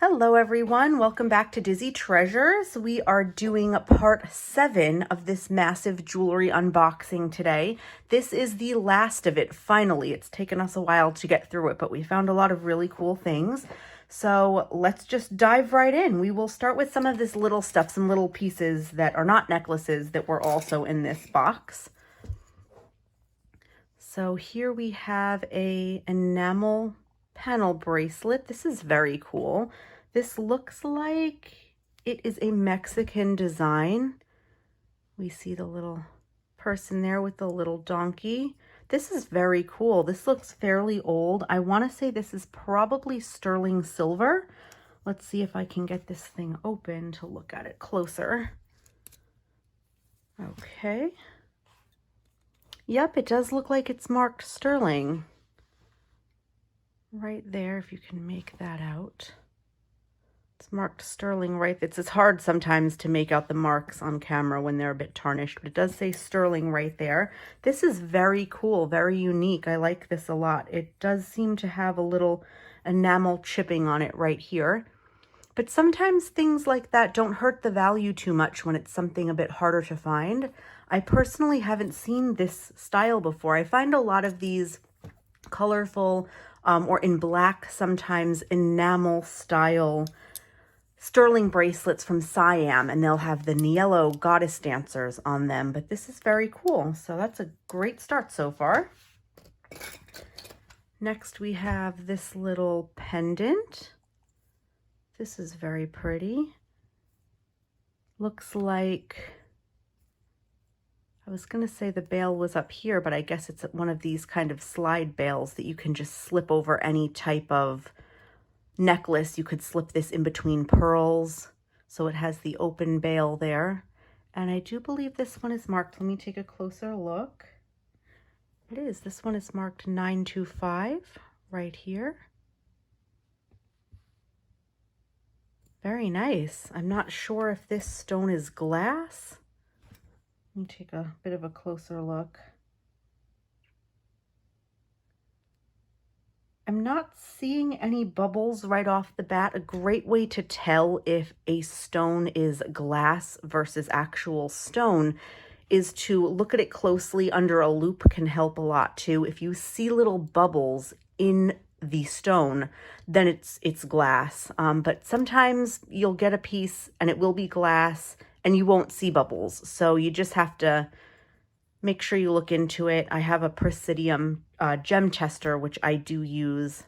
Hello everyone, welcome back to Dizzy Treasures. We are doing part 7 of this massive jewelry unboxing today. This is the last of it, finally. It's taken us a while to get through it, but we found a lot of really cool things. So let's just dive right in. We will start with some of this little stuff, some little pieces that are not necklaces that were also in this box. So here we have a enamel panel bracelet. This is very cool. This looks like it is a Mexican design. We see the little person there with the little donkey. This is very cool. This looks fairly old. I want to say this is probably sterling silver. Let's see if I can get this thing open to look at it closer. Okay. Yep, it does look like it's marked sterling. Right there, if you can make that out. It's marked sterling right. It's hard sometimes to make out the marks on camera when they're a bit tarnished, but it does say sterling right there. This is very cool, very unique. I like this a lot. It does seem to have a little enamel chipping on it right here. But sometimes things like that don't hurt the value too much when it's something a bit harder to find. I personally haven't seen this style before. I find a lot of these colorful or in black, sometimes enamel style sterling bracelets from Siam, and they'll have the yellow goddess dancers on them, but this is very cool. So that's a great start so far. Next we have this little pendant. This is very pretty. Looks like, I was going to say the bail was up here, but I guess it's one of these kind of slide bails that you can just slip over any type of necklace. You could slip this in between pearls, so it has the open bail there. And I do believe this one is marked. Let me take a closer look. It is. This one is marked 925 right here. Very nice. I'm not sure if this stone is glass. Let me take a bit of a closer look. I'm not seeing any bubbles right off the bat. A great way to tell if a stone is glass versus actual stone is to look at it closely under a loupe. Can help a lot too. If you see little bubbles in the stone, then it's glass. But sometimes you'll get a piece and it will be glass and you won't see bubbles. So you just have to make sure you look into it. I have a Presidium gem tester, which I do use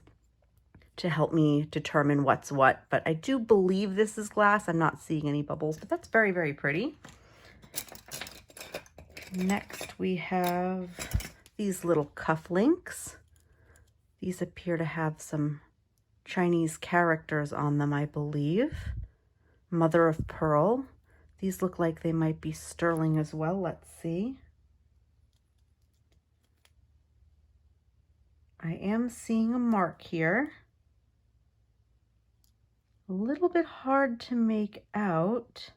to help me determine what's what. But I do believe this is glass. I'm not seeing any bubbles, but that's very, very pretty. Next, we have these little cufflinks. These appear to have some Chinese characters on them, I believe. Mother of pearl. These look like they might be sterling as well. Let's see. I am seeing a mark here. A little bit hard to make out.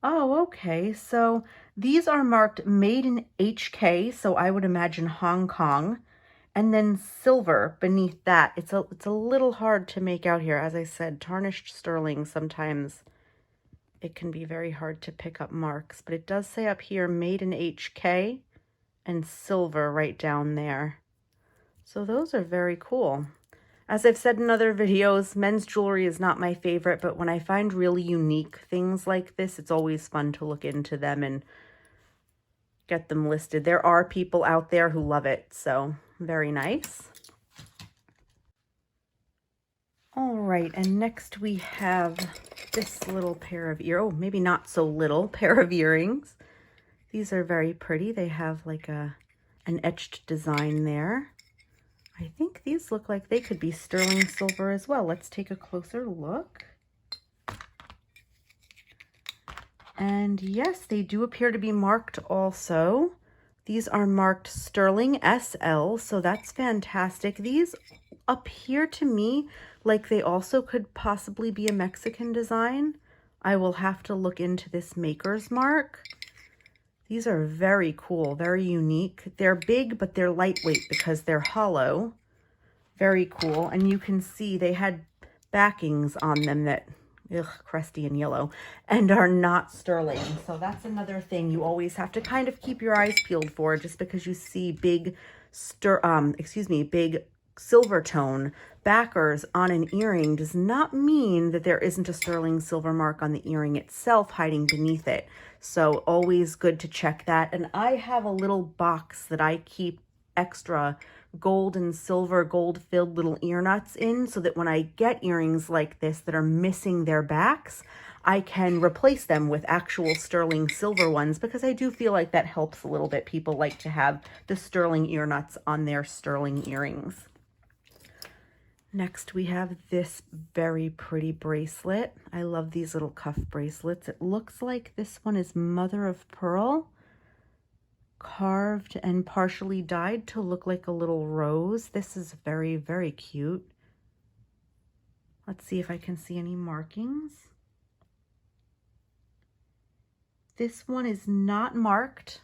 Oh, okay. So these are marked made in HK, so I would imagine Hong Kong, and then silver beneath that. It's a little hard to make out here. As I said, tarnished sterling, sometimes it can be very hard to pick up marks, but it does say up here made in HK and silver right down there. So those are very cool. As I've said in other videos, men's jewelry is not my favorite, but when I find really unique things like this, it's always fun to look into them and get them listed. There are people out there who love it, so very nice. All right, and next we have this little pair of maybe not so little pair of earrings. These are very pretty. They have like an etched design there. I think these look like they could be sterling silver as well. Let's take a closer look. And yes, they do appear to be marked also. These are marked sterling SL, so that's fantastic. These appear to me like they also could possibly be a Mexican design. I will have to look into this maker's mark. These are very cool, very unique. They're big, but they're lightweight because they're hollow. Very cool. And you can see they had backings on them that, ugh, crusty and yellow, and are not sterling. So that's another thing you always have to kind of keep your eyes peeled for. Just because you see big big silver tone backers on an earring does not mean that there isn't a sterling silver mark on the earring itself hiding beneath it. So always good to check that. And I have a little box that I keep extra gold and silver gold filled little ear nuts in, so that when I get earrings like this that are missing their backs, I can replace them with actual sterling silver ones, because I do feel like that helps a little bit. People like to have the sterling ear nuts on their sterling earrings. Next, we have this very pretty bracelet. I love these little cuff bracelets. It looks like this one is mother of pearl, carved and partially dyed to look like a little rose. This is very, very cute. Let's see if I can see any markings. This one is not marked,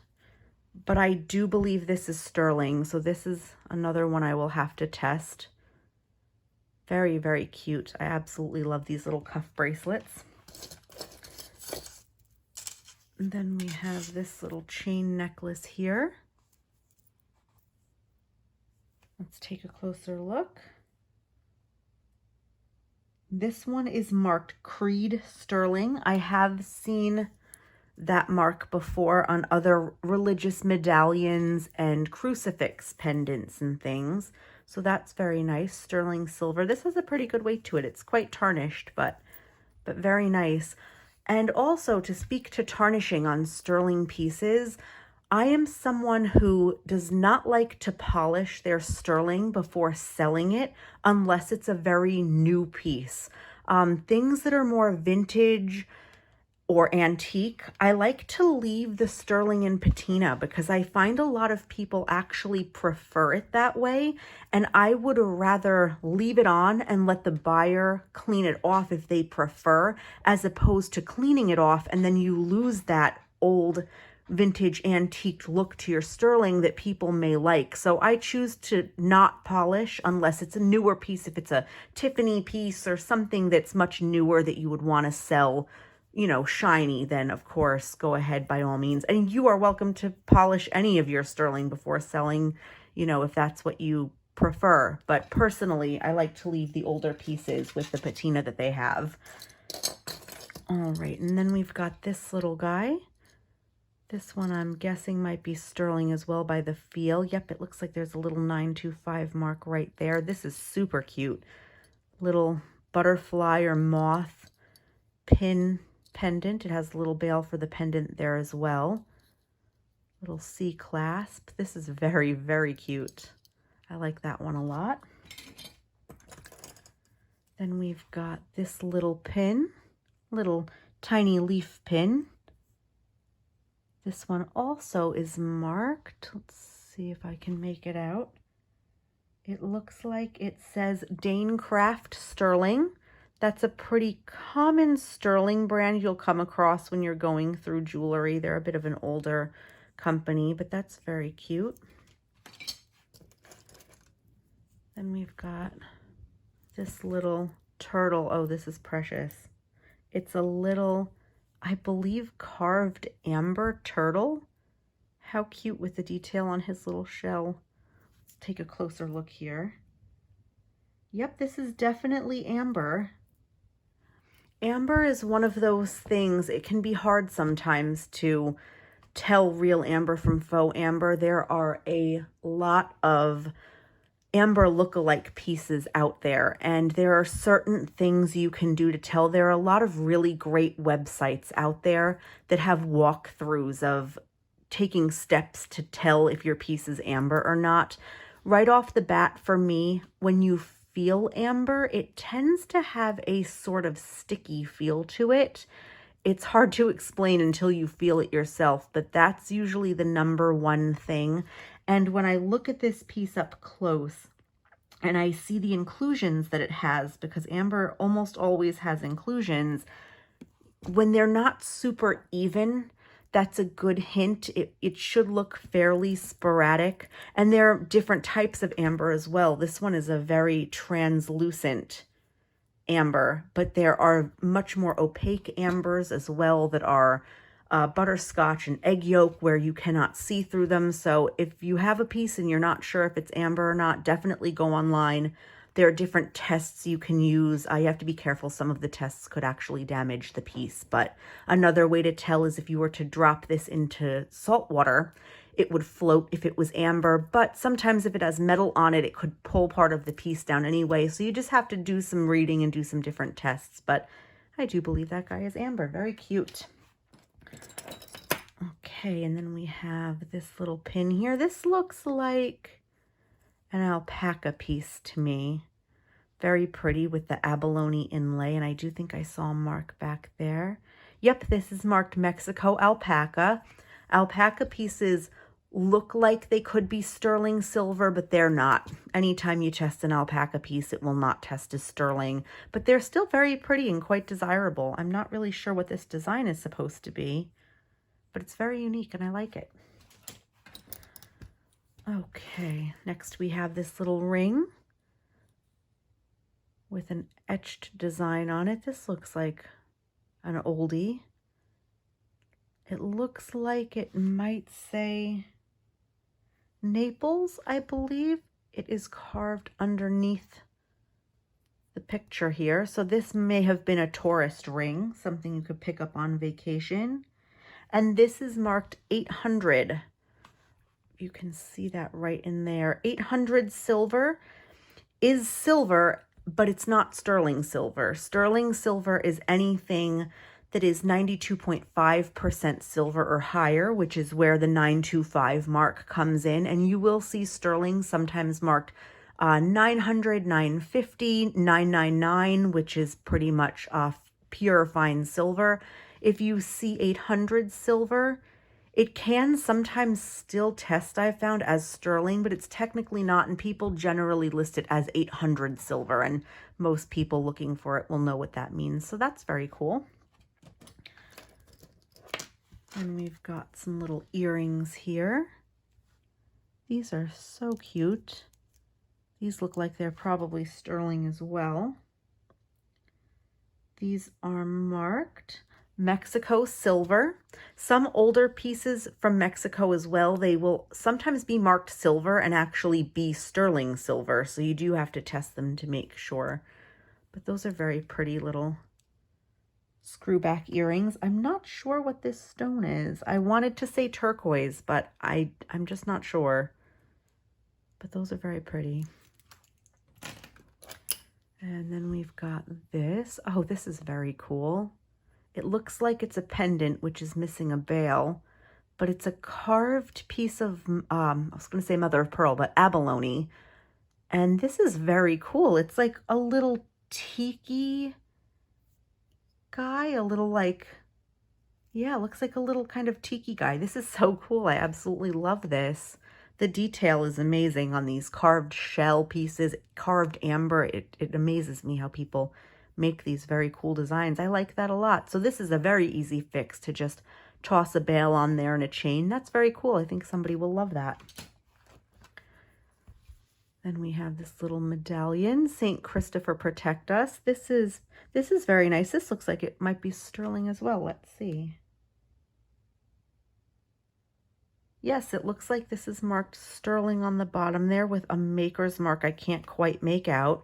but I do believe this is sterling. So this is another one I will have to test. Very, very cute. I absolutely love these little cuff bracelets. And then we have this little chain necklace here. Let's take a closer look. This one is marked Creed Sterling. I have seen that mark before on other religious medallions and crucifix pendants and things. So that's very nice. Sterling silver. This has a pretty good weight to it. It's quite tarnished, but very nice. And also, to speak to tarnishing on sterling pieces, I am someone who does not like to polish their sterling before selling it unless it's a very new piece. Things that are more vintage or antique, I like to leave the sterling and patina, because I find a lot of people actually prefer it that way, and I would rather leave it on and let the buyer clean it off if they prefer, as opposed to cleaning it off and then you lose that old vintage antique look to your sterling that people may like. So I choose to not polish unless it's a newer piece. If it's a Tiffany piece or something that's much newer that you would want to sell, you know, shiny, then of course go ahead by all means. And you are welcome to polish any of your sterling before selling, you know, if that's what you prefer. But personally, I like to leave the older pieces with the patina that they have. All right, and then we've got this little guy. This one I'm guessing might be sterling as well by the feel. Yep, it looks like there's a little 925 mark right there. This is super cute. Little butterfly or moth pin pendant. It has a little bail for the pendant there as well. Little C clasp. This is very, very cute. I like that one a lot. Then we've got this little pin, little tiny leaf pin. This one also is marked. Let's see if I can make it out. It looks like it says Danecraft Sterling. That's a pretty common sterling brand you'll come across when you're going through jewelry. They're a bit of an older company, but that's very cute. Then we've got this little turtle. Oh, this is precious. It's a little, I believe, carved amber turtle. How cute with the detail on his little shell. Let's take a closer look here. Yep, this is definitely amber. Amber is one of those things, it can be hard sometimes to tell real amber from faux amber. There are a lot of amber lookalike pieces out there, and there are certain things you can do to tell. There are a lot of really great websites out there that have walkthroughs of taking steps to tell if your piece is amber or not. Right off the bat, for me, when you feel amber, it tends to have a sort of sticky feel to it. It's hard to explain until you feel it yourself, but that's usually the number one thing. And when I look at this piece up close and I see the inclusions that it has, because amber almost always has inclusions, when they're not super even, that's a good hint. It should look fairly sporadic. And there are different types of amber as well. This one is a very translucent amber, but there are much more opaque ambers as well that are butterscotch and egg yolk where you cannot see through them. So if you have a piece and you're not sure if it's amber or not, definitely go online. There are different tests you can use. You have to be careful. Some of the tests could actually damage the piece. But another way to tell is if you were to drop this into salt water, it would float if it was amber. But sometimes if it has metal on it, it could pull part of the piece down anyway. So you just have to do some reading and do some different tests. But I do believe that guy is amber. Very cute. Okay, and then we have this little pin here. This looks like an alpaca piece to me. Very pretty with the abalone inlay, and I do think I saw a mark back there. Yep, this is marked Mexico alpaca. Alpaca pieces look like they could be sterling silver, but they're not. Anytime you test an alpaca piece, it will not test as sterling, but they're still very pretty and quite desirable. I'm not really sure what this design is supposed to be, but it's very unique and I like it. Okay, next we have this little ring with an etched design on it. This looks like an oldie. It looks like it might say Naples, I believe. It is carved underneath the picture here. So this may have been a tourist ring, something you could pick up on vacation. And this is marked 800. You can see that right in there. 800 silver is silver, but it's not sterling silver. Sterling silver is anything that is 92.5% silver or higher, which is where the 925 mark comes in. And you will see sterling sometimes marked 900, 950, 999, which is pretty much pure fine silver. If you see 800 silver, it can sometimes still test, I've found, as sterling, but it's technically not, and people generally list it as 800 silver, and most people looking for it will know what that means. So that's very cool. And we've got some little earrings here. These are so cute. These look like they're probably sterling as well. These are marked Mexico silver. Some older pieces from Mexico as well, they will sometimes be marked silver and actually be sterling silver. So you do have to test them to make sure. But those are very pretty little screw back earrings. I'm not sure what this stone is. I wanted to say turquoise, but I'm just not sure. But those are very pretty. And then we've got this. Oh, this is very cool. It looks like it's a pendant, which is missing a bail, but it's a carved piece of, I was going to say mother of pearl, but abalone. And this is very cool. It's like a little tiki guy, a little like, yeah, looks like a little kind of tiki guy. This is so cool. I absolutely love this. The detail is amazing on these carved shell pieces, carved amber. It amazes me how people make these very cool designs. I like that a lot. So this is a very easy fix to just toss a bail on there and a chain. That's very cool. I think somebody will love that. Then we have this little medallion, St. Christopher Protect Us. This is very nice. This looks like it might be sterling as well. Let's see. Yes, it looks like this is marked sterling on the bottom there with a maker's mark I can't quite make out.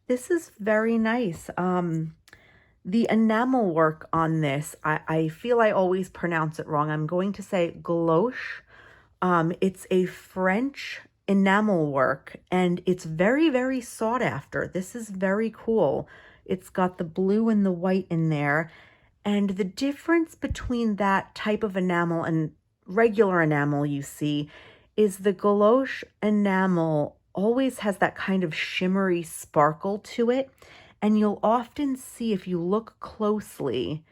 This is very nice. The enamel work on this, I feel I always pronounce it wrong. I'm going to say gouache. It's a French enamel work, and it's very, very sought after. This is very cool. It's got the blue and the white in there. And the difference between that type of enamel and regular enamel you see is the gouache enamel always has that kind of shimmery sparkle to it. And you'll often see, if you look closely,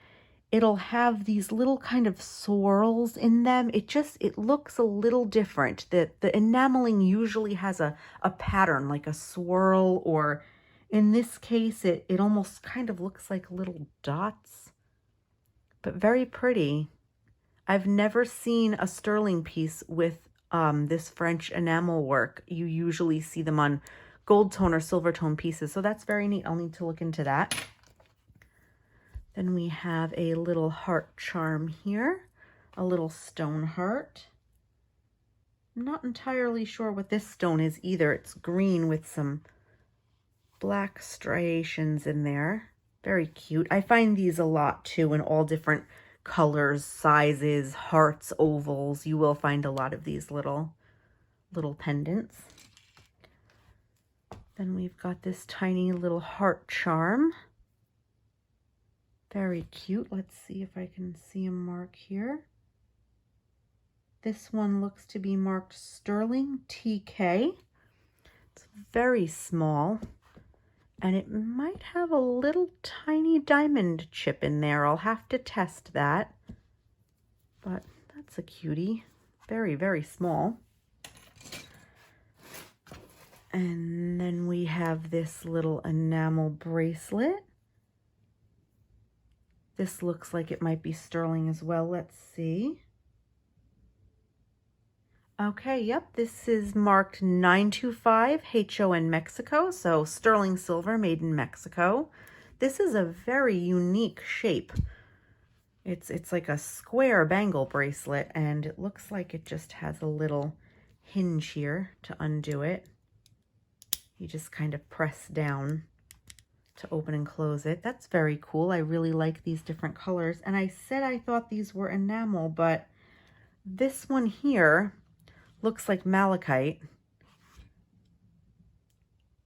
it'll have these little kind of swirls in them. It looks a little different. The enameling usually has a pattern, like a swirl, or in this case, it almost kind of looks like little dots, but very pretty. I've never seen a sterling piece with this French enamel work. You usually see them on gold tone or silver tone pieces. So that's very neat. I'll need to look into that. Then we have a little heart charm here, a little stone heart. I'm not entirely sure what this stone is either. It's green with some black striations in there. Very cute. I find these a lot too in all different colors, sizes, hearts, ovals. You will find a lot of these little pendants. Then we've got this tiny little heart charm. Very cute. Let's see if I can see a mark here. This one looks to be marked Sterling TK. It's very small, and it might have a little tiny diamond chip in there. I'll have to test that, but that's a cutie. Very, very small. And then we have this little enamel bracelet. This looks like it might be sterling as well. Let's see. Okay, yep, this is marked 925 HON Mexico, so sterling silver made in Mexico. This is a very unique shape. It's like a square bangle bracelet, and it looks like it just has a little hinge here to undo it. You just kind of press down to open and close it. That's very cool. I really like these different colors. And I said I thought these were enamel, but this one here looks like malachite.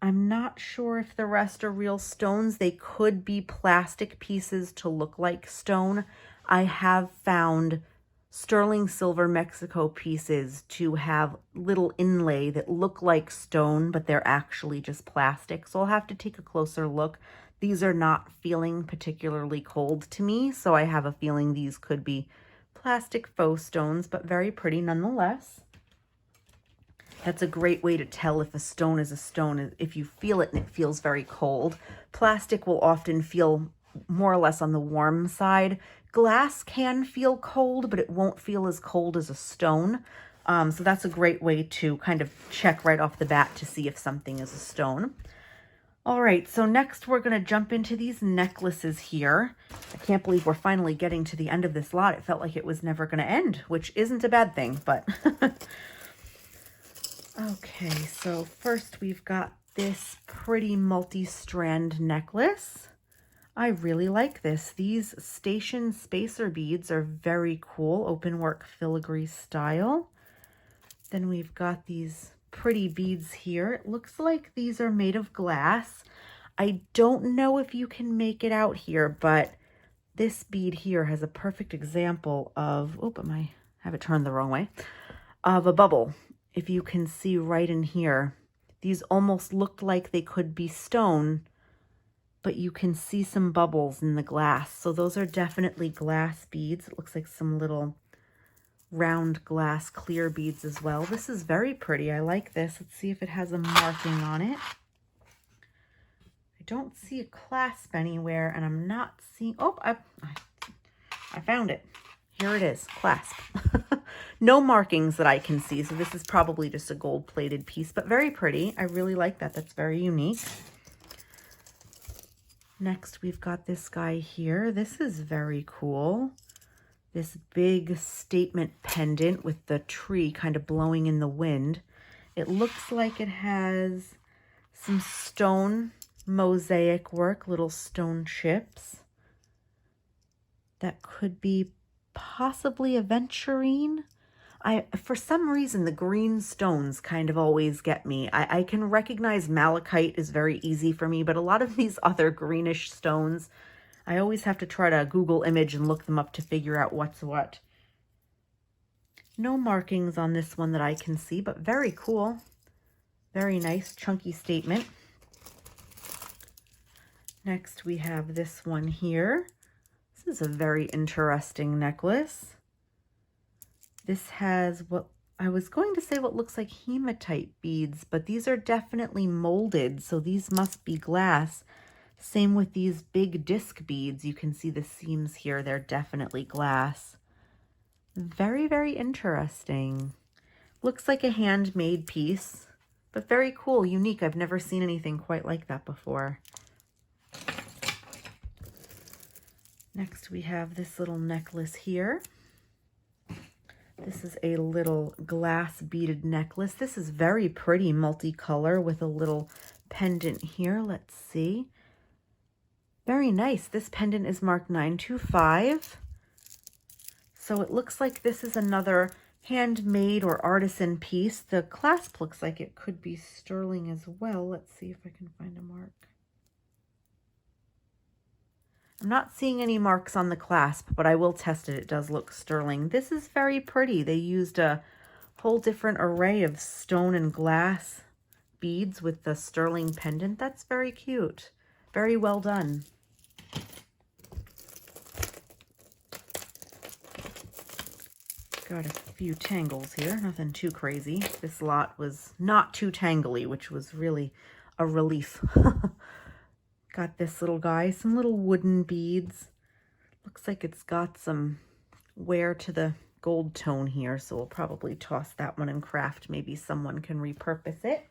I'm not sure if the rest are real stones. They could be plastic pieces to look like stone. I have found sterling silver Mexico pieces to have little inlay that look like stone, but they're actually just plastic. So I'll have to take a closer look. These are not feeling particularly cold to me, so I have a feeling these could be plastic faux stones, but very pretty nonetheless. That's a great way to tell if a stone is a stone, if you feel it and it feels very cold. Plastic will often feel more or less on the warm side. Glass can feel cold, but it won't feel as cold as a stone. So that's a great way to kind of check right off the bat to see if something is a stone. All right, so next we're going to jump into these necklaces here. I can't believe we're finally getting to the end of this lot. It felt like it was never going to end, which isn't a bad thing, but... Okay, so first we've got this pretty multi-strand necklace. I really like this. These station spacer beads are very cool, open work filigree style. Then we've got these pretty beads here. It looks like these are made of glass. I don't know if you can make it out here, but this bead here has a perfect example of, I have it turned the wrong way, of a bubble. If you can see right in here, these almost looked like they could be stone, but you can see some bubbles in the glass. So those are definitely glass beads. It looks like some little round glass clear beads as well. This is very pretty. I like this. Let's see if it has a marking on it. I don't see a clasp anywhere, and I'm not seeing, I found it. Here it is, clasp. No markings that I can see, so this is probably just a gold-plated piece, but very pretty. I really like that. That's very unique. Next, we've got this guy here. This is very cool. This big statement pendant with the tree kind of blowing in the wind. It looks like it has some stone mosaic work, little stone chips. That could be possibly aventurine. For some reason, the green stones kind of always get me. I can recognize malachite is very easy for me, but a lot of these other greenish stones, I always have to try to Google image and look them up to figure out what's what. No markings on this one that I can see, but very cool. Very nice, chunky statement. Next, we have this one here. This is a very interesting necklace. This has what I was going to say what looks like hematite beads, but these are definitely molded, so these must be glass. Same with these big disc beads. You can see the seams here. They're definitely glass. Very, very interesting. Looks like a handmade piece, but very cool, unique. I've never seen anything quite like that before. Next, we have this little necklace here. This is a little glass beaded necklace. This is very pretty, multicolor with a little pendant here. Let's see. Very nice. This pendant is marked 925. So it looks like this is another handmade or artisan piece. The clasp looks like it could be sterling as well. Let's see if I can find a mark. I'm not seeing any marks on the clasp, but I will test it. It does look sterling. This is very pretty. They used a whole different array of stone and glass beads with the sterling pendant. That's very cute. Very well done. Got a few tangles here, nothing too crazy. This lot was not too tangly, which was really a relief. Got this little guy, some little wooden beads. Looks like it's got some wear to the gold tone here, so we'll probably toss that one in craft. Maybe someone can repurpose it.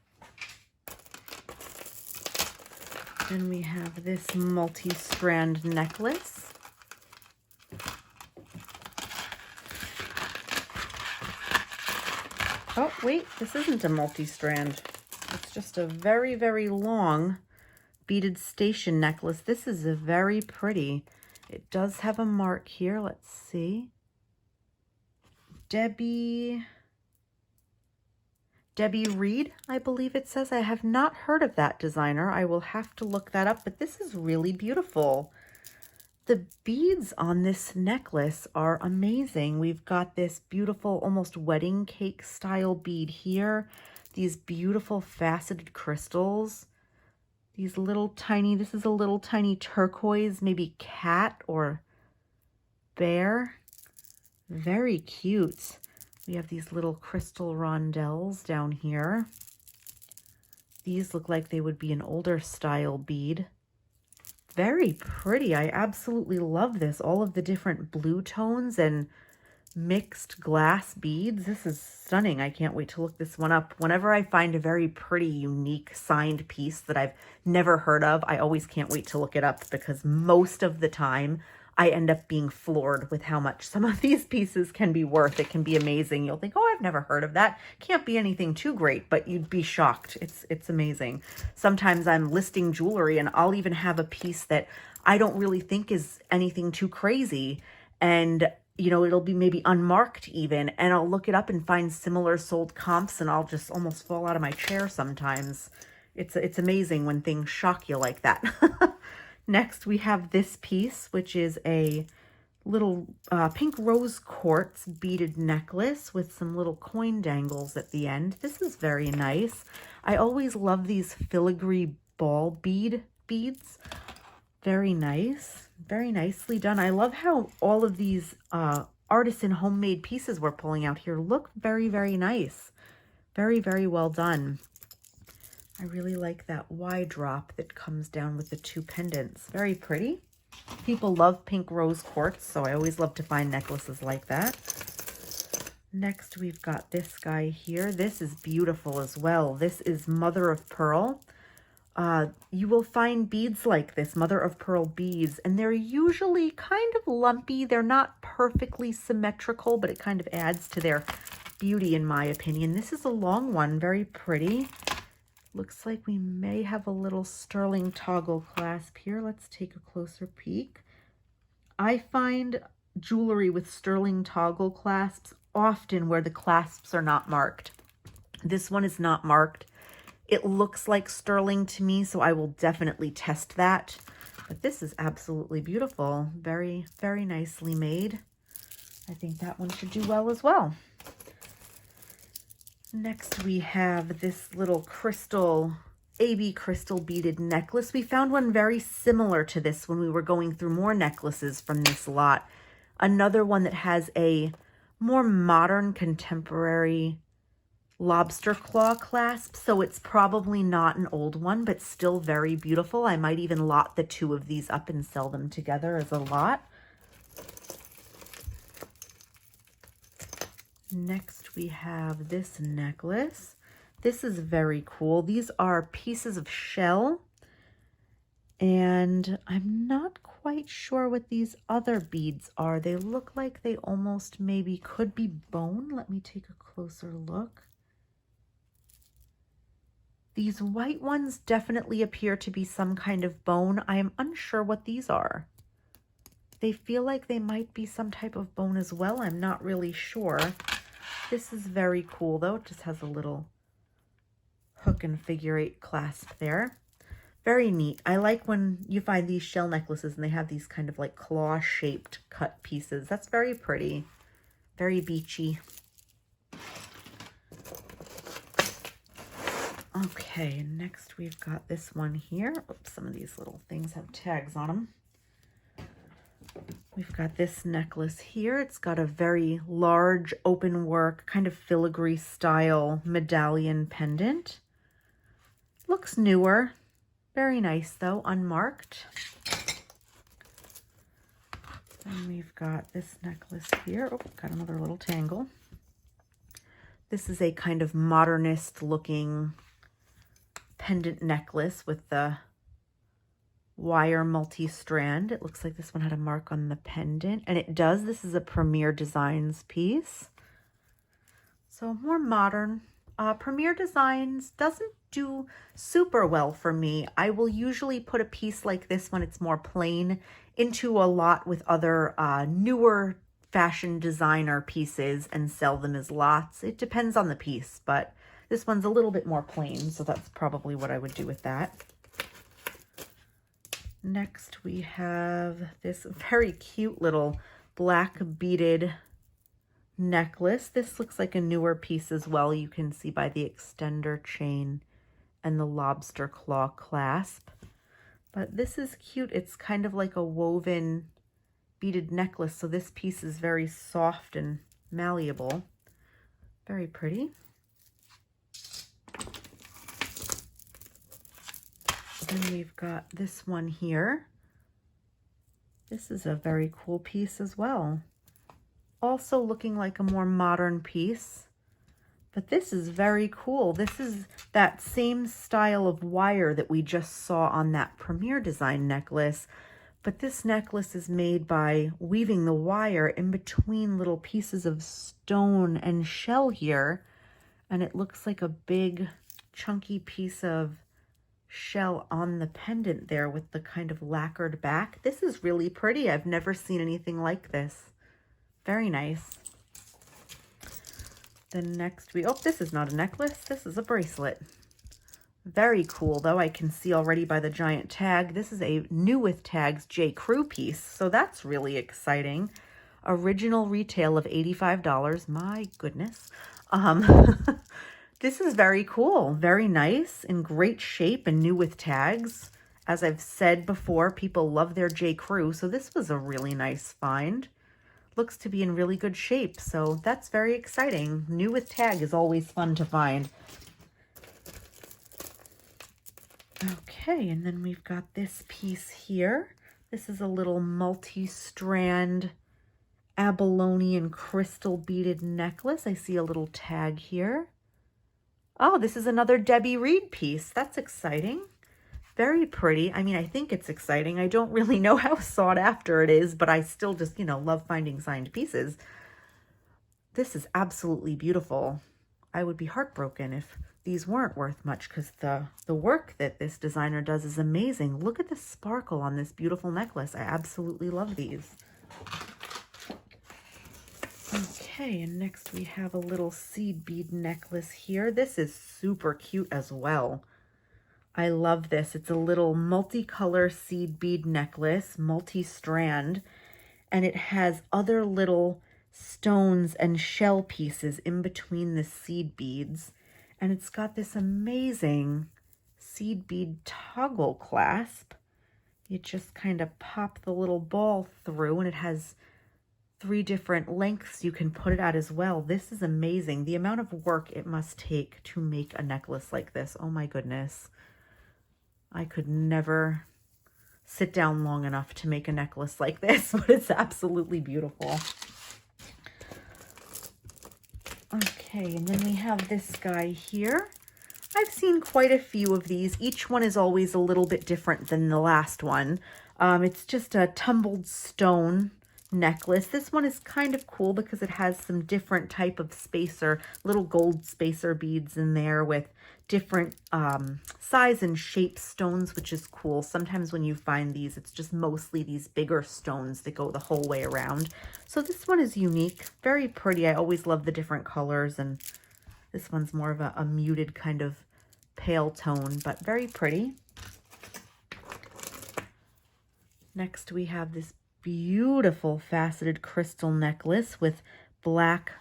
Then we have this multi-strand necklace. Oh, wait, this isn't a multi-strand. It's just a very, very long beaded station necklace. This is a very pretty. It does have a mark here. Let's see. Debbie Reed, I believe it says. I have not heard of that designer. I will have to look that up, but this is really beautiful. The beads on this necklace are amazing. We've got this beautiful, almost wedding cake style bead here. These beautiful faceted crystals. These little tiny, this is a little tiny turquoise, maybe cat or bear. Very cute. We have these little crystal rondelles down here. These look like they would be an older style bead. Very pretty. I absolutely love this. All of the different blue tones and mixed glass beads. This is stunning. I can't wait to look this one up. Whenever I find a very pretty, unique signed piece that I've never heard of, I always can't wait to look it up because most of the time I end up being floored with how much some of these pieces can be worth. It can be amazing. You'll think, oh, I've never heard of that. Can't be anything too great, but you'd be shocked. It's amazing. Sometimes I'm listing jewelry and I'll even have a piece that I don't really think is anything too crazy. And, you know, it'll be maybe unmarked even. And I'll look it up and find similar sold comps and I'll just almost fall out of my chair sometimes. It's amazing when things shock you like that. Next, we have this piece, which is a little pink rose quartz beaded necklace with some little coin dangles at the end. This is very nice. I always love these filigree ball beads. Very nice. Very nicely done. I love how all of these artisan homemade pieces we're pulling out here look very, very nice. Very, very well done. I really like that Y drop that comes down with the two pendants. Very pretty. People love pink rose quartz, so I always love to find necklaces like that. Next, we've got this guy here. This is beautiful as well. This is mother of pearl. You will find beads like this, mother of pearl beads, and they're usually kind of lumpy. They're not perfectly symmetrical, but it kind of adds to their beauty, in my opinion. This is a long one, very pretty. Looks like we may have a little sterling toggle clasp here. Let's take a closer peek. I find jewelry with sterling toggle clasps often where the clasps are not marked. This one is not marked. It looks like sterling to me, so I will definitely test that. But this is absolutely beautiful. Very, very nicely made. I think that one should do well as well. Next, we have this little crystal, AB crystal beaded necklace. We found one very similar to this when we were going through more necklaces from this lot. Another one that has a more modern, contemporary lobster claw clasp. So it's probably not an old one, but still very beautiful. I might even lot the two of these up and sell them together as a lot. Next, we have this necklace. This is very cool. These are pieces of shell, and I'm not quite sure what these other beads are. They look like they almost maybe could be bone. Let me take a closer look. These white ones definitely appear to be some kind of bone. I am unsure what these are. They feel like they might be some type of bone as well. I'm not really sure. This is very cool though. It just has a little hook and figure 8 clasp there. Very neat. I like when you find these shell necklaces and they have these kind of like claw shaped cut pieces. That's very pretty. Very beachy. Okay, next we've got this one here. Oops, some of these little things have tags on them. We've got this necklace here. It's got a very large open work, kind of filigree style medallion pendant. Looks newer. Very nice though, unmarked. Then we've got this necklace here. Oh, got another little tangle. This is a kind of modernist looking pendant necklace with the wire multi-strand. It looks like this one had a mark on the pendant, and it does. This is a Premier Designs piece. So more modern. Premier Designs doesn't do super well for me. I will usually put a piece like this when it's more plain into a lot with other newer fashion designer pieces and sell them as lots. It depends on the piece, but this one's a little bit more plain, so that's probably what I would do with that. Next, we have this very cute little black beaded necklace. This looks like a newer piece as well. You can see by the extender chain and the lobster claw clasp. But this is cute. It's kind of like a woven beaded necklace. So this piece is very soft and malleable. Very pretty. Then we've got this one here. This is a very cool piece as well. Also looking like a more modern piece, but this is very cool. This is that same style of wire that we just saw on that Premier Design necklace, but this necklace is made by weaving the wire in between little pieces of stone and shell here, and it looks like a big chunky piece of shell on the pendant there with the kind of lacquered back. This is really pretty. I've never seen anything like this. Very nice. Then next oh, this is not a necklace. This is a bracelet. Very cool though. I can see already by the giant tag. This is a New With Tags J. Crew piece. So that's really exciting. Original retail of $85. My goodness. This is very cool. Very nice, in great shape and new with tags. As I've said before, people love their J. Crew. So this was a really nice find. Looks to be in really good shape, so that's very exciting. New with tag is always fun to find. Okay, and then we've got this piece here. This is a little multi-strand abalone and crystal beaded necklace. I see a little tag here. Oh, this is another Debbie Reed piece. That's exciting. Very pretty. I mean, I think it's exciting. I don't really know how sought after it is, but I still just, you know, love finding signed pieces. This is absolutely beautiful. I would be heartbroken if these weren't worth much because the work that this designer does is amazing. Look at the sparkle on this beautiful necklace. I absolutely love these. Okay, and next we have a little seed bead necklace here. This is super cute as well. I love this. It's a little multicolor seed bead necklace, multi-strand, and it has other little stones and shell pieces in between the seed beads. And it's got this amazing seed bead toggle clasp. You just kind of pop the little ball through, and it has 3 different lengths you can put it at as well. This is amazing. The amount of work it must take to make a necklace like this. Oh my goodness. I could never sit down long enough to make a necklace like this, but it's absolutely beautiful. Okay, and then we have this guy here. I've seen quite a few of these. Each one is always a little bit different than the last one. It's just a tumbled stone necklace. This one is kind of cool because it has some different type of spacer, little gold spacer beads in there with different size and shape stones, which is cool. Sometimes when you find these, it's just mostly these bigger stones that go the whole way around. So this one is unique, very pretty. I always love the different colors, and this one's more of a muted kind of pale tone, but very pretty. Next, we have this beautiful faceted crystal necklace with black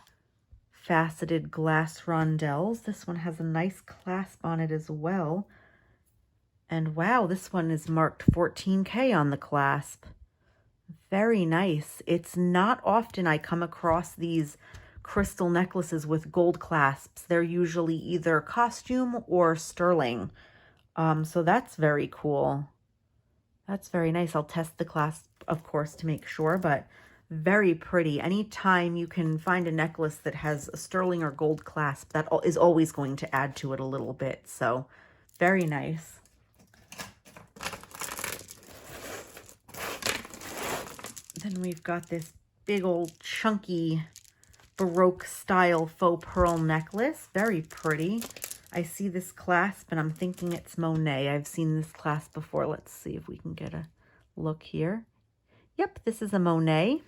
faceted glass rondelles. This one has a nice clasp on it as well. And wow, this one is marked 14K on the clasp. Very nice. It's not often I come across these crystal necklaces with gold clasps. They're usually either costume or sterling. So that's very cool. That's very nice. I'll test the clasp, of course, to make sure, but very pretty. Anytime you can find a necklace that has a sterling or gold clasp, that is always going to add to it a little bit. So very nice. Then we've got this big old chunky Baroque style faux pearl necklace. Very pretty. I see this clasp and I'm thinking it's Monet. I've seen this clasp before. Let's see if we can get a look here. Yep, this is a Monet.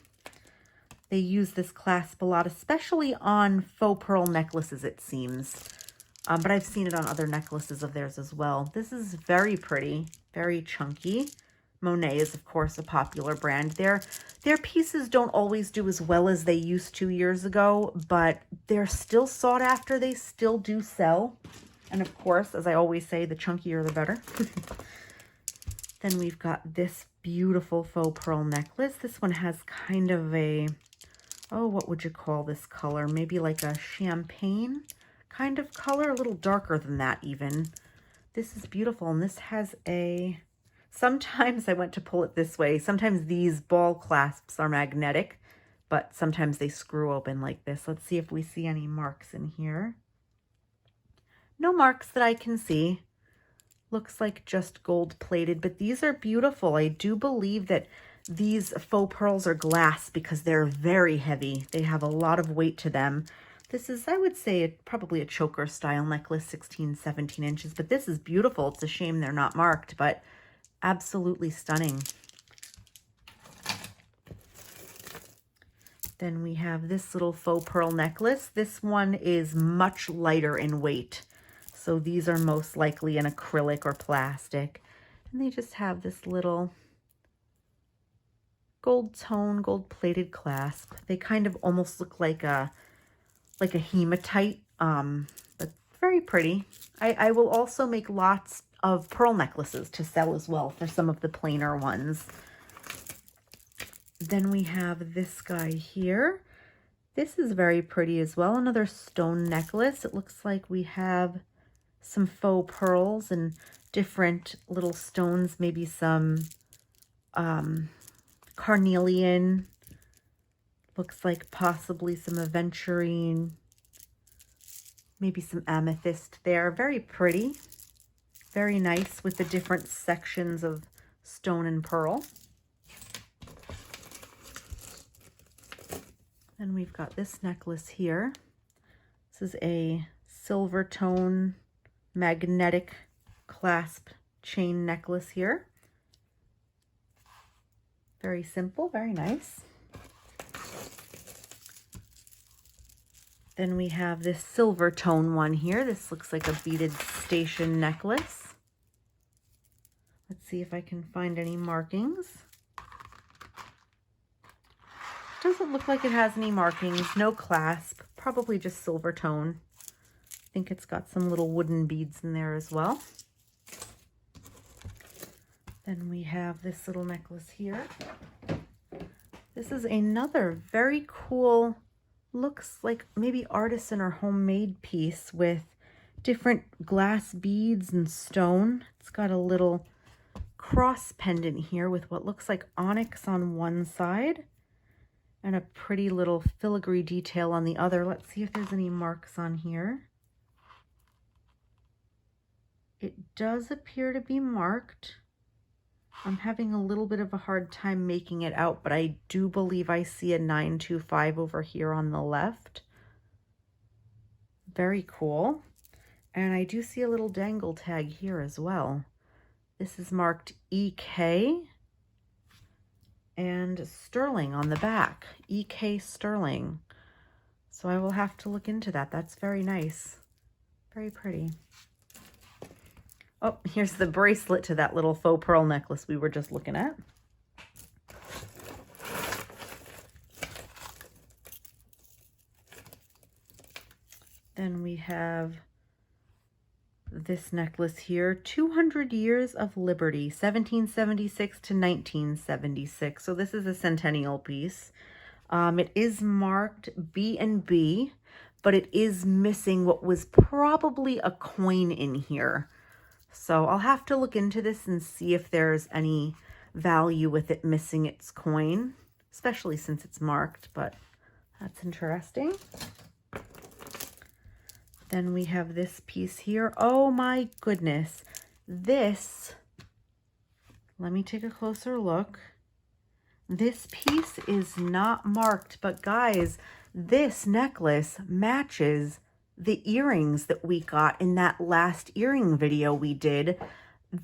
They use this clasp a lot, especially on faux pearl necklaces, it seems. But I've seen it on other necklaces of theirs as well. This is very pretty, very chunky. Monet is, of course, a popular brand. Their pieces don't always do as well as they used to years ago, but they're still sought after. They still do sell. And of course, as I always say, the chunkier the better. Then we've got this beautiful faux pearl necklace. This one has kind of a, oh, what would you call this color? Maybe like a champagne kind of color, a little darker than that even. This is beautiful, and this has a... Sometimes I went to pull it this way. Sometimes these ball clasps are magnetic, but sometimes they screw open like this. Let's see if we see any marks in here. No marks that I can see. Looks like just gold plated, but these are beautiful. I do believe that these faux pearls are glass because they're very heavy. They have a lot of weight to them. This is, I would say, probably a choker style necklace, 16, 17 inches, but this is beautiful. It's a shame they're not marked, but absolutely stunning. Then we have this little faux pearl necklace. This one is much lighter in weight. So these are most likely an acrylic or plastic. And they just have this little gold tone, gold plated clasp. They kind of almost look like a hematite, but very pretty. I will also make lots of pearl necklaces to sell as well for some of the plainer ones. Then we have this guy here. This is very pretty as well. Another stone necklace. It looks like we have some faux pearls and different little stones, maybe some carnelian. Looks like possibly some aventurine, maybe some amethyst there. Very pretty. Very nice with the different sections of stone and pearl. Then we've got this necklace here. This is a silver tone magnetic clasp chain necklace here. Very simple, very nice. Then we have this silver tone one here. This looks like a beaded station necklace. Let's see if I can find any markings. Doesn't look like it has any markings, no clasp, probably just silver tone. I think it's got some little wooden beads in there as well. Then we have this little necklace here. This is another very cool, looks like maybe artisan or homemade piece with different glass beads and stone. It's got a little cross pendant here with what looks like onyx on one side and a pretty little filigree detail on the other. Let's see if there's any marks on here. It does appear to be marked. I'm having a little bit of a hard time making it out, but I do believe I see a 925 over here on the left. Very cool. And I do see a little dangle tag here as well. This is marked EK and Sterling on the back. EK Sterling. So I will have to look into that. That's very nice. Very pretty. Oh, here's the bracelet to that little faux pearl necklace we were just looking at. Then we have this necklace here, 200 Years of Liberty, 1776 to 1976. So this is a centennial piece. It is marked B&B, but it is missing what was probably a coin in here. So I'll have to look into this and see if there's any value with it missing its coin, especially since it's marked, but that's interesting. Then we have this piece here. Oh my goodness. This, let me take a closer look. This piece is not marked, but guys, this necklace matches the earrings that we got in that last earring video we did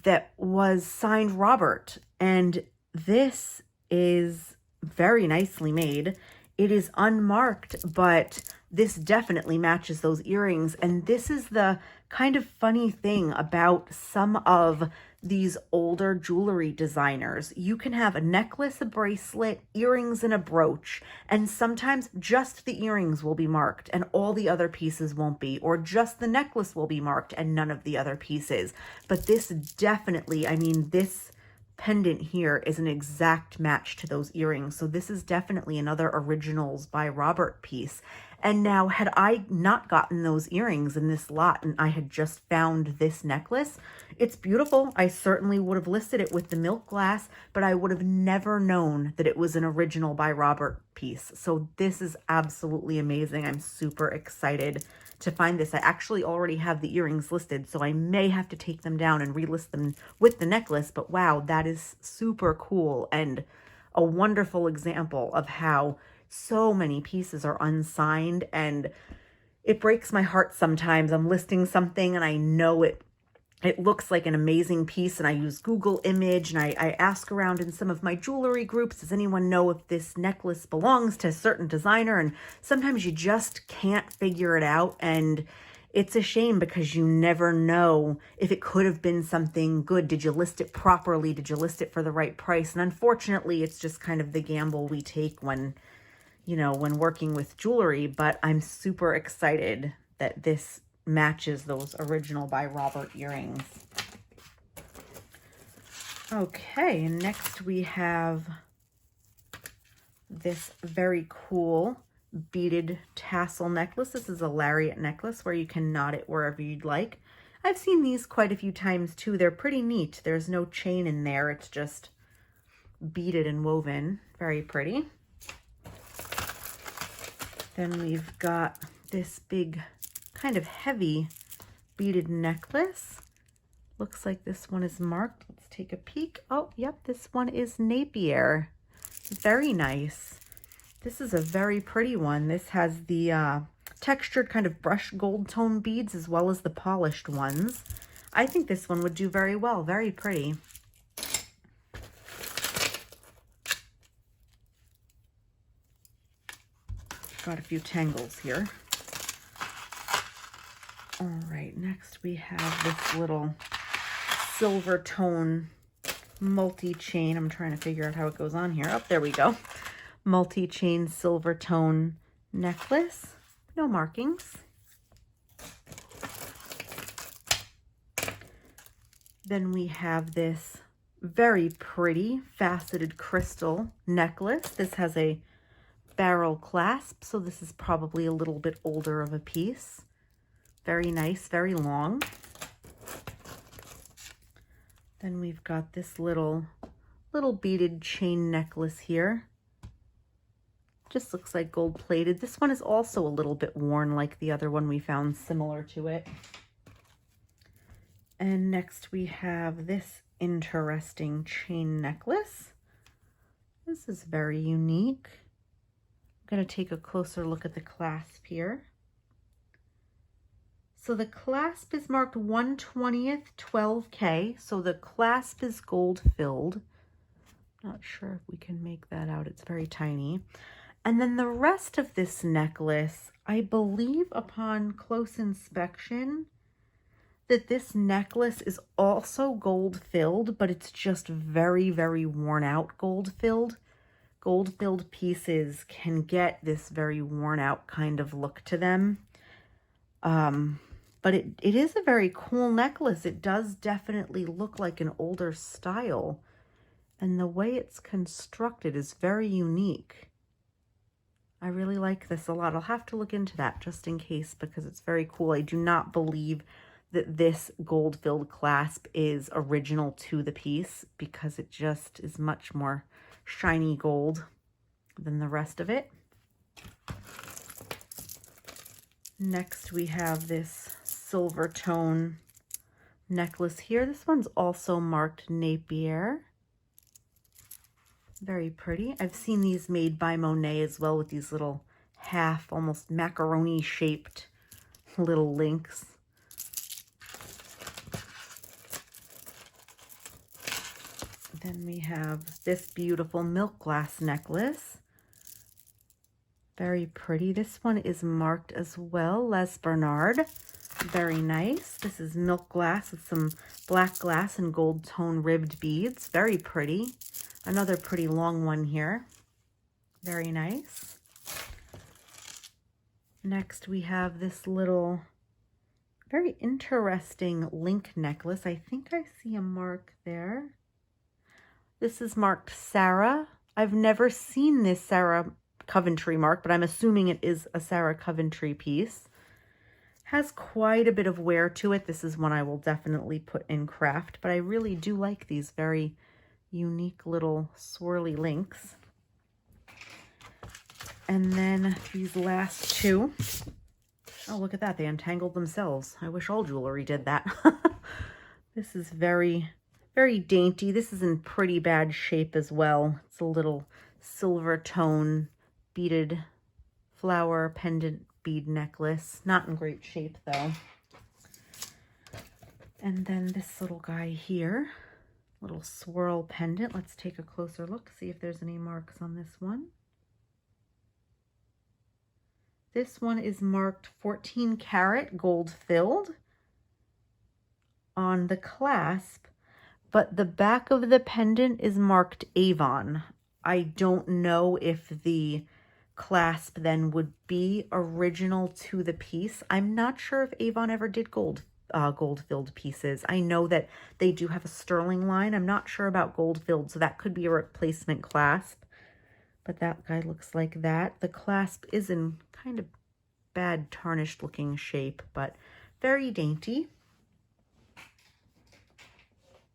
that was signed Robert. And this is very nicely made. It is unmarked, but this definitely matches those earrings. And this is the kind of funny thing about some of these older jewelry designers. You can have a necklace, a bracelet, earrings, and a brooch, and sometimes just the earrings will be marked and all the other pieces won't be, or just the necklace will be marked and none of the other pieces. But this definitely, I mean, this pendant here is an exact match to those earrings. So this is definitely another Originals by Robert piece. And now, had I not gotten those earrings in this lot and I had just found this necklace, it's beautiful. I certainly would have listed it with the milk glass, but I would have never known that it was an Original by Robert piece. So this is absolutely amazing. I'm super excited to find this. I actually already have the earrings listed, so I may have to take them down and relist them with the necklace. But wow, that is super cool and a wonderful example of how so many pieces are unsigned, and it breaks my heart sometimes. I'm listing something and I know it looks like an amazing piece, and I use Google image and I ask around in some of my jewelry groups, does anyone know if this necklace belongs to a certain designer? And sometimes you just can't figure it out, and it's a shame because you never know if it could have been something good. Did you list it properly? Did you list it for the right price? And unfortunately, it's just kind of the gamble we take when, you know, when working with jewelry. But I'm super excited that this matches those Original by Robert earrings. Okay, next we have this very cool beaded tassel necklace. This is a lariat necklace where you can knot it wherever you'd like. I've seen these quite a few times too. They're pretty neat. There's no chain in there. It's just beaded and woven. Very pretty. Then we've got this big kind of heavy beaded necklace. Looks like this one is marked. Let's take a peek. Oh, yep, this one is Napier. Very nice. This is a very pretty one. This has the textured kind of brushed gold tone beads as well as the polished ones. I think this one would do very well. Very pretty. Got a few tangles here. All right, next we have this little silver tone multi-chain. I'm trying to figure out how it goes on here. Oh, there we go. Multi-chain silver tone necklace. No markings. Then we have this very pretty faceted crystal necklace. This has a barrel clasp, so this is probably a little bit older of a piece. Very nice, very long. Then we've got this little beaded chain necklace here. Just looks like gold plated. This one is also a little bit worn like the other one we found similar to it. And next we have this interesting chain necklace. This is very unique. I'm going to take a closer look at the clasp here. So the clasp is marked 1/20th 12K. So the clasp is gold filled. Not sure if we can make that out. It's very tiny. And then the rest of this necklace, I believe upon close inspection, that this necklace is also gold filled, but it's just very, very worn out gold filled. Gold filled pieces can get this very worn out kind of look to them. But it is a very cool necklace. It does definitely look like an older style. And the way it's constructed is very unique. I really like this a lot. I'll have to look into that just in case because it's very cool. I do not believe that this gold-filled clasp is original to the piece because it just is much more shiny gold than the rest of it. Next, we have this silver tone necklace here. This one's also marked Napier. Very pretty. I've seen these made by Monet as well with these little half, almost macaroni shaped little links. Then we have this beautiful milk glass necklace. Very pretty. This one is marked as well, Les Bernard. Very nice. This is milk glass with some black glass and gold tone ribbed beads. Very pretty. Another pretty long one here. Very nice. Next we have this little very interesting link necklace. I think I see a mark there. This is marked Sarah. I've never seen this Sarah Coventry mark, but I'm assuming it is a Sarah Coventry piece. Has quite a bit of wear to it. This is one I will definitely put in craft, but I really do like these very unique little swirly links. And then these last two. Oh, look at that. They untangled themselves. I wish all jewelry did that. This is very, very dainty. This is in pretty bad shape as well. It's a little silver tone beaded flower pendant bead necklace. Not in great shape though. And then this little guy here, little swirl pendant. Let's take a closer look, see if there's any marks on this one. This one is marked 14 karat gold filled on the clasp, but the back of the pendant is marked Avon. I don't know if the clasp then would be original to the piece. I'm not sure if Avon ever did gold filled pieces. I know that they do have a sterling line. I'm not sure about gold filled, so that could be a replacement clasp. But that guy looks like that. The clasp is in kind of bad tarnished looking shape, but very dainty.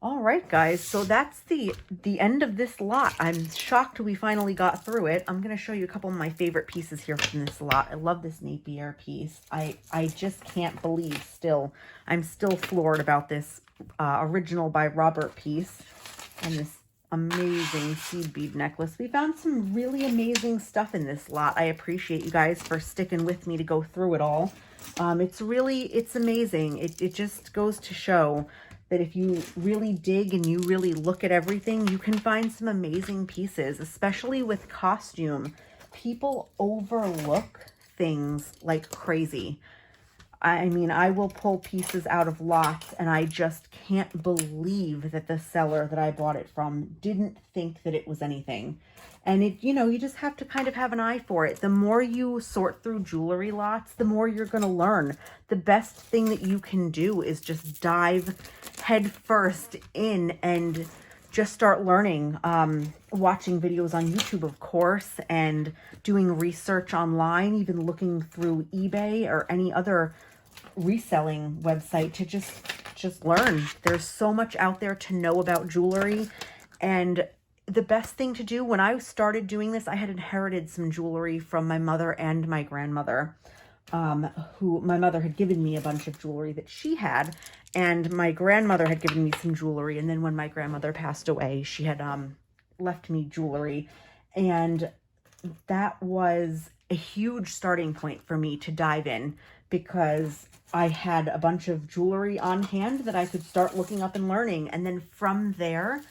All right, guys, so that's the end of this lot. I'm shocked we finally got through it. I'm going to show you a couple of my favorite pieces here from this lot. I love this Napier piece. I just can't believe still. I'm still floored about this original by Robert piece and this amazing seed bead necklace. We found some really amazing stuff in this lot. I appreciate you guys for sticking with me to go through it all. It's amazing. It just goes to show that if you really dig and you really look at everything, you can find some amazing pieces, especially with costume. People overlook things like crazy. I mean, I will pull pieces out of lots and I just can't believe that the seller that I bought it from didn't think that it was anything. And you just have to kind of have an eye for it. The more you sort through jewelry lots, the more you're going to learn. The best thing that you can do is just dive head first in and just start learning, watching videos on YouTube, of course, and doing research online, even looking through eBay or any other reselling website to just learn. There's so much out there to know about jewelry. And the best thing to do, when I started doing this, I had inherited some jewelry from my mother and my grandmother. who my mother had given me a bunch of jewelry that she had, and my grandmother had given me some jewelry. And then when my grandmother passed away, she had left me jewelry, and that was a huge starting point for me to dive in, because I had a bunch of jewelry on hand that I could start looking up and learning. And then from there,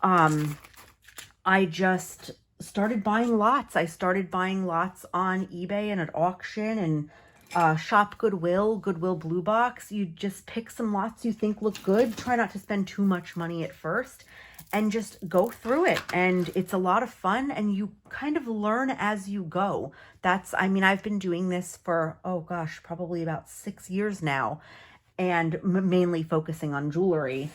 I just started buying lots. I started buying lots on eBay and at auction, and shop Goodwill, Goodwill Blue Box. You just pick some lots you think look good. Try not to spend too much money at first, and just go through it. And it's a lot of fun, and you kind of learn as you go. I mean, I've been doing this for, oh gosh, probably about 6 years now, and mainly focusing on jewelry.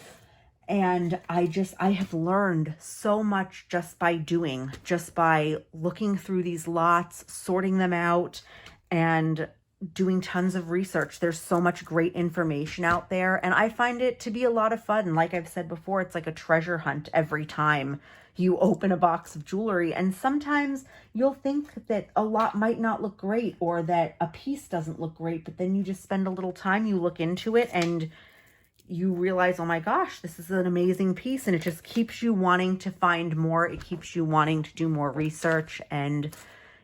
And I have learned so much just by looking through these lots, sorting them out, and doing tons of research. There's so much great information out there, and I find it to be a lot of fun. Like I've said before, it's like a treasure hunt every time you open a box of jewelry. And sometimes you'll think that a lot might not look great, or that a piece doesn't look great, but then you just spend a little time, you look into it, and you realize, oh my gosh, this is an amazing piece. And it just keeps you wanting to find more. It keeps you wanting to do more research. And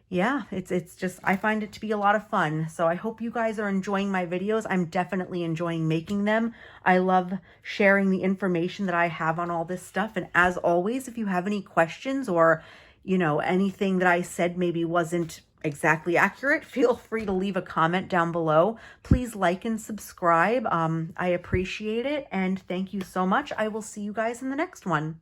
yeah, it's just, I find it to be a lot of fun. So I hope you guys are enjoying my videos. I'm definitely enjoying making them. I love sharing the information that I have on all this stuff. And as always, if you have any questions, or, you know, anything that I said maybe wasn't exactly accurate, feel free to leave a comment down below. Please like and subscribe. I appreciate it. And thank you so much. I will see you guys in the next one.